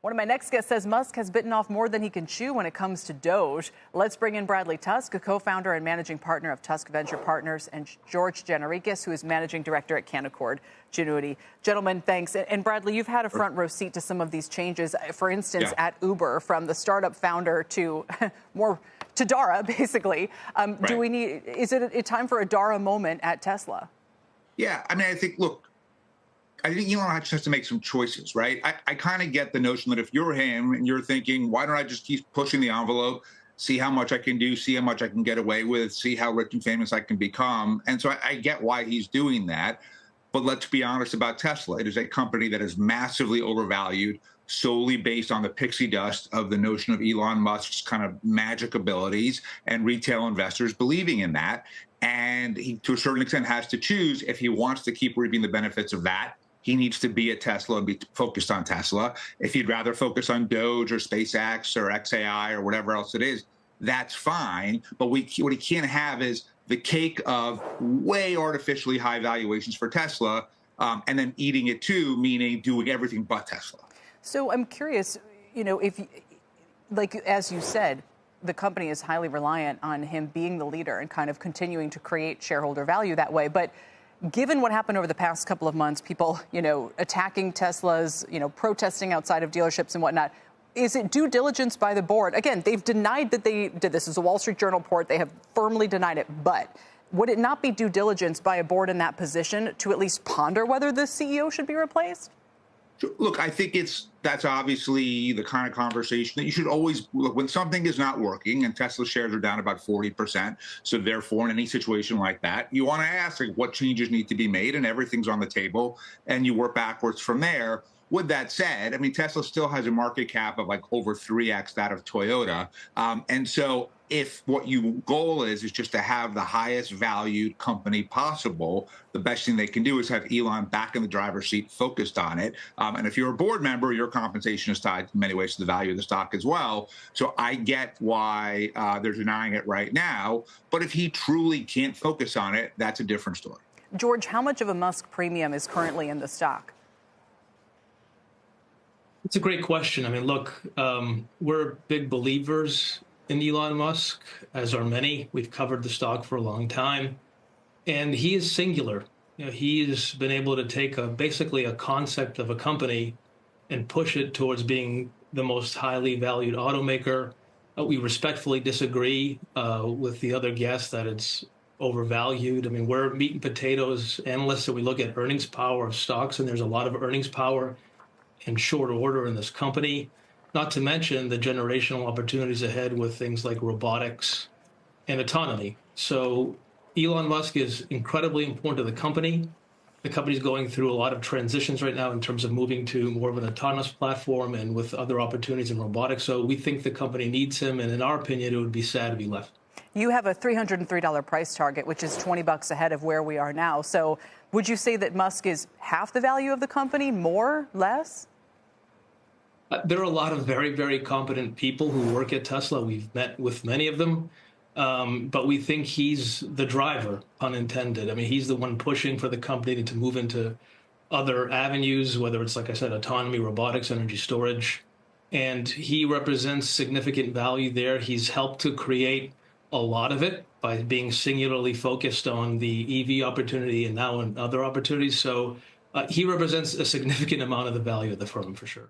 One of my next guests says Musk has bitten off more than he can chew when it comes to Doge. Let's bring in Bradley Tusk, a co-founder and managing partner of Tusk Venture Partners, and George Gianarikas, who is managing director at Canaccord Genuity. Gentlemen, thanks. And Bradley, you've had a front row seat to some of these changes. For instance, at Uber, from the startup founder to more to Dara, basically. Right. Is it a time for a Dara moment at Tesla? Yeah, I mean, I think Elon has to make some choices, right? I kind of get the notion that if you're him and you're thinking, why don't I just keep pushing the envelope, see how much I can do, see how much I can get away with, see how rich and famous I can become. And so I get why he's doing that. But let's be honest about Tesla. It is a company that is massively overvalued solely based on the pixie dust of the notion of Elon Musk's kind of magic abilities and retail investors believing in that. And he, to a certain extent, has to choose if he wants to keep reaping the benefits of that. He needs to be at Tesla and be focused on Tesla. If he'd rather focus on Doge or SpaceX or XAI or whatever else it is, that's fine. But what he can't have is the cake of way artificially high valuations for Tesla and then eating it too, meaning doing everything but Tesla. So I'm curious, if, like, as you said, the company is highly reliant on him being the leader and kind of continuing to create shareholder value that way. But given what happened over the past couple of months, people, attacking Teslas, protesting outside of dealerships and whatnot, is it due diligence by the board? Again, they've denied that they did this. As a Wall Street Journal report, they have firmly denied it. But would it not be due diligence by a board in that position to at least ponder whether the CEO should be replaced? Look, I think that's obviously the kind of conversation that you should always look when something is not working, and Tesla shares are down about 40%. So therefore, in any situation like that, you want to ask what changes need to be made, and everything's on the table, and you work backwards from there. With that said, I mean, Tesla still has a market cap of like over 3x that of Toyota. And so if what your goal is just to have the highest valued company possible, the best thing they can do is have Elon back in the driver's seat, focused on it. And if you're a board member, your compensation is tied in many ways to the value of the stock as well. So I get why they're denying it right now. But if he truly can't focus on it, that's a different story. George, how much of a Musk premium is currently in the stock? It's a great question. I mean, look, we're big believers in Elon Musk, as are many. We've covered the stock for a long time, and he is singular. He has been able to take basically a concept of a company and push it towards being the most highly valued automaker. We respectfully disagree with the other guests that it's overvalued. I mean, we're meat and potatoes analysts, and we look at earnings power of stocks, and there's a lot of earnings power in short order in this company, not to mention the generational opportunities ahead with things like robotics and autonomy. So Elon Musk is incredibly important to the company. The company's going through a lot of transitions right now in terms of moving to more of an autonomous platform and with other opportunities in robotics. So we think the company needs him, and in our opinion, it would be sad if he left. You have a $303 price target, which is $20 ahead of where we are now. So would you say that Musk is half the value of the company, more, less? There are a lot of very, very competent people who work at Tesla. We've met with many of them, but we think he's the driver, pun intended. I mean, he's the one pushing for the company to move into other avenues, whether it's, like I said, autonomy, robotics, energy storage. And he represents significant value there. He's helped to create a lot of it by being singularly focused on the EV opportunity and now on other opportunities. So he represents a significant amount of the value of the firm, for sure.